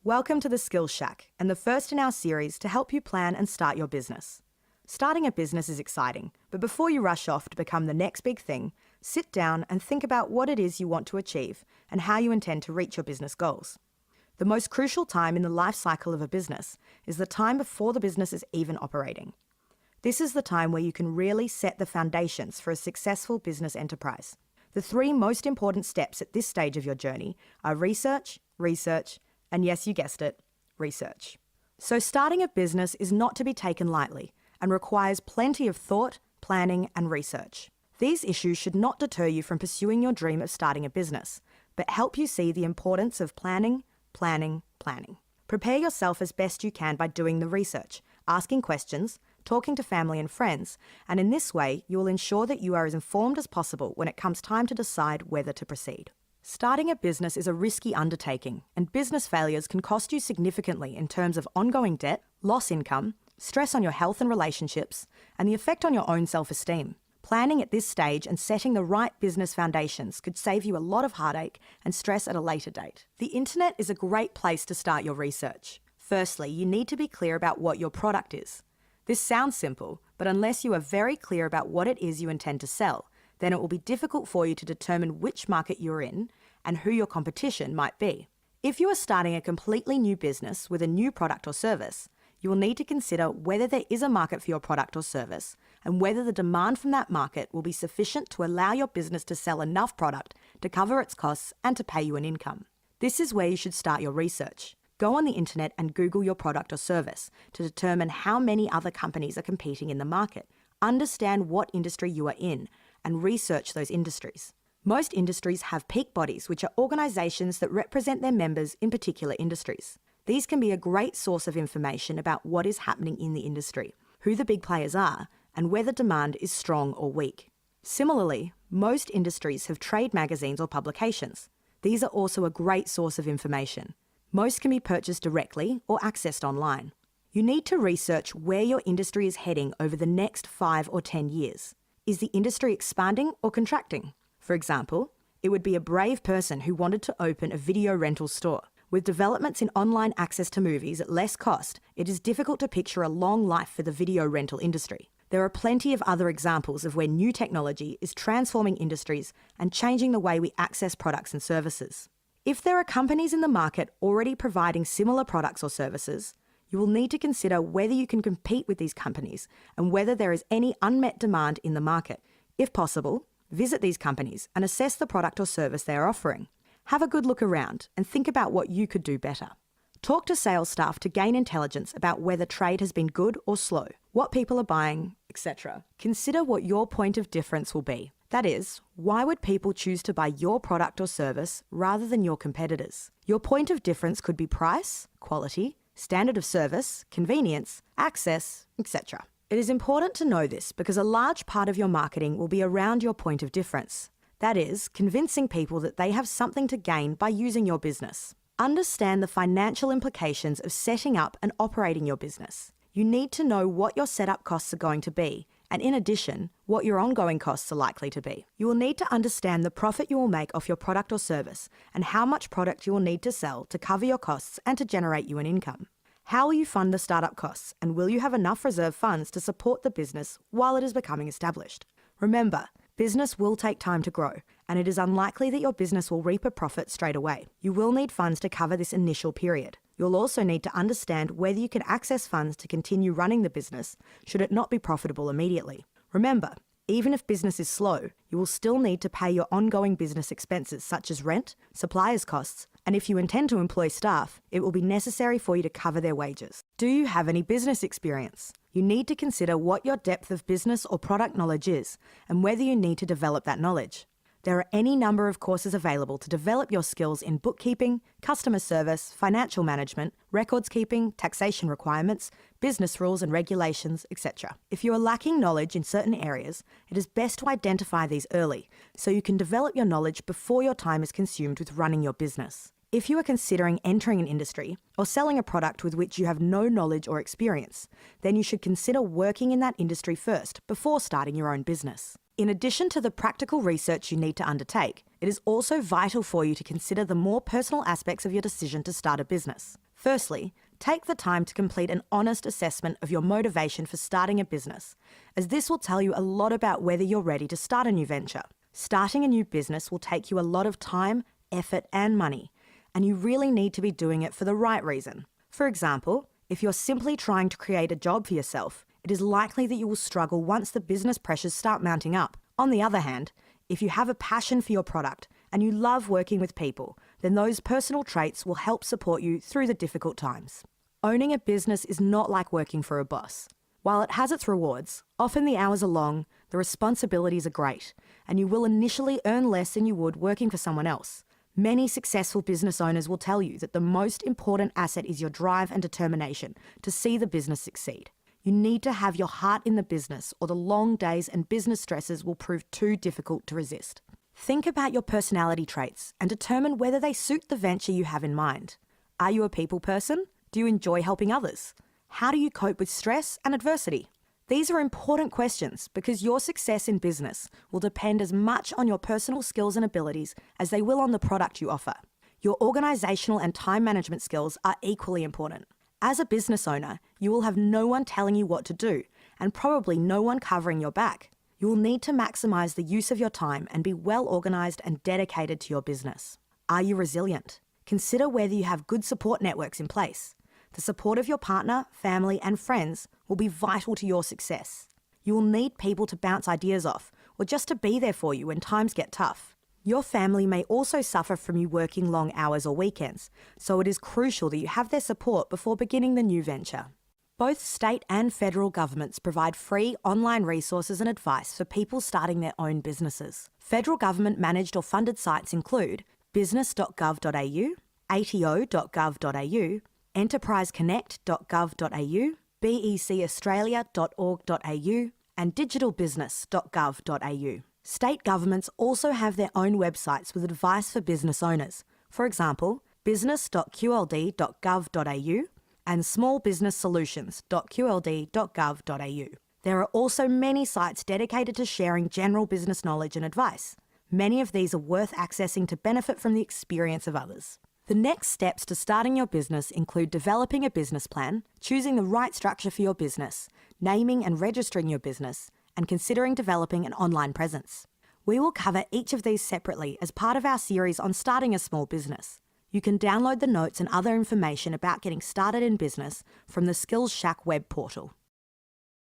Welcome to the Skills Shack, and the first in our series to help you plan and start your business. Starting a business is exciting, but before you rush off to become the next big thing, sit down and think about what it is you want to achieve and how you intend to reach your business goals. The most crucial time in the life cycle of a business is the time before the business is even operating. This is the time where you can really set the foundations for a successful business enterprise. The three most important steps at this stage of your journey are research, and yes, you guessed it, research. So starting a business is not to be taken lightly and requires plenty of thought, planning, and research. These issues should not deter you from pursuing your dream of starting a business, but help you see the importance of planning. Prepare yourself as best you can by doing the research, asking questions, talking to family and friends, and in this way, you will ensure that you are as informed as possible when it comes time to decide whether to proceed. Starting a business is a risky undertaking, and business failures can cost you significantly in terms of ongoing debt, lost income, stress on your health and relationships, and the effect on your own self-esteem. Planning at this stage and setting the right business foundations could save you a lot of heartache and stress at a later date. The internet is a great place to start your research. Firstly, you need to be clear about what your product is. This sounds simple, but unless you are very clear about what it is you intend to sell, then it will be difficult for you to determine which market you're in and who your competition might be. If you are starting a completely new business with a new product or service, you will need to consider whether there is a market for your product or service and whether the demand from that market will be sufficient to allow your business to sell enough product to cover its costs and to pay you an income. This is where you should start your research. Go on the internet and Google your product or service to determine how many other companies are competing in the market. Understand what industry you are in and research those industries. Most industries have peak bodies, which are organisations that represent their members in particular industries. These can be a great source of information about what is happening in the industry, who the big players are, and whether demand is strong or weak. Similarly, most industries have trade magazines or publications. These are also a great source of information. Most can be purchased directly or accessed online. You need to research where your industry is heading over the next 5 or 10 years. Is the industry expanding or contracting? For example, it would be a brave person who wanted to open a video rental store. With developments in online access to movies at less cost, it is difficult to picture a long life for the video rental industry. There are plenty of other examples of where new technology is transforming industries and changing the way we access products and services. If there are companies in the market already providing similar products or services, you will need to consider whether you can compete with these companies and whether there is any unmet demand in the market. If possible, visit these companies and assess the product or service they are offering. Have a good look around and think about what you could do better. Talk to sales staff to gain intelligence about whether trade has been good or slow, what people are buying, etc. Consider what your point of difference will be. That is, why would people choose to buy your product or service rather than your competitors? Your point of difference could be price, quality, standard of service, convenience, access, etc. It is important to know this because a large part of your marketing will be around your point of difference. That is, convincing people that they have something to gain by using your business. Understand the financial implications of setting up and operating your business. You need to know what your setup costs are going to be, and in addition, what your ongoing costs are likely to be. You will need to understand the profit you will make off your product or service and how much product you will need to sell to cover your costs and to generate you an income. How will you fund the startup costs, and will you have enough reserve funds to support the business while it is becoming established? Remember, business will take time to grow, and it is unlikely that your business will reap a profit straight away. You will need funds to cover this initial period. You'll also need to understand whether you can access funds to continue running the business should it not be profitable immediately. Remember, even if business is slow, you will still need to pay your ongoing business expenses such as rent, suppliers' costs, and if you intend to employ staff, it will be necessary for you to cover their wages. Do you have any business experience? You need to consider what your depth of business or product knowledge is and whether you need to develop that knowledge. There are any number of courses available to develop your skills in bookkeeping, customer service, financial management, records keeping, taxation requirements, business rules and regulations, etc. If you are lacking knowledge in certain areas, it is best to identify these early so you can develop your knowledge before your time is consumed with running your business. If you are considering entering an industry or selling a product with which you have no knowledge or experience, then you should consider working in that industry first before starting your own business. In addition to the practical research you need to undertake, it is also vital for you to consider the more personal aspects of your decision to start a business. Firstly, take the time to complete an honest assessment of your motivation for starting a business, as this will tell you a lot about whether you're ready to start a new venture. Starting a new business will take you a lot of time, effort, and money, and you really need to be doing it for the right reason. For example, if you're simply trying to create a job for yourself, it is likely that you will struggle once the business pressures start mounting up. On the other hand, if you have a passion for your product and you love working with people, then those personal traits will help support you through the difficult times. Owning a business is not like working for a boss. While it has its rewards, often the hours are long, the responsibilities are great, and you will initially earn less than you would working for someone else. Many successful business owners will tell you that the most important asset is your drive and determination to see the business succeed. You need to have your heart in the business, or the long days and business stresses will prove too difficult to resist. Think about your personality traits and determine whether they suit the venture you have in mind. Are you a people person? Do you enjoy helping others? How do you cope with stress and adversity? These are important questions because your success in business will depend as much on your personal skills and abilities as they will on the product you offer. Your organisational and time management skills are equally important. As a business owner, you will have no one telling you what to do and probably no one covering your back. You will need to maximise the use of your time and be well organised and dedicated to your business. Are you resilient? Consider whether you have good support networks in place. The support of your partner, family, and friends will be vital to your success. You will need people to bounce ideas off or just to be there for you when times get tough. Your family may also suffer from you working long hours or weekends, so it is crucial that you have their support before beginning the new venture. Both state and federal governments provide free online resources and advice for people starting their own businesses. Federal government managed or funded sites include business.gov.au, ato.gov.au, enterpriseconnect.gov.au, becaustralia.org.au, and digitalbusiness.gov.au. State governments also have their own websites with advice for business owners. For example, business.qld.gov.au and smallbusinesssolutions.qld.gov.au. There are also many sites dedicated to sharing general business knowledge and advice. Many of these are worth accessing to benefit from the experience of others. The next steps to starting your business include developing a business plan, choosing the right structure for your business, naming and registering your business, and considering developing an online presence. We will cover each of these separately as part of our series on starting a small business. You can download the notes and other information about getting started in business from the Skills Shack web portal.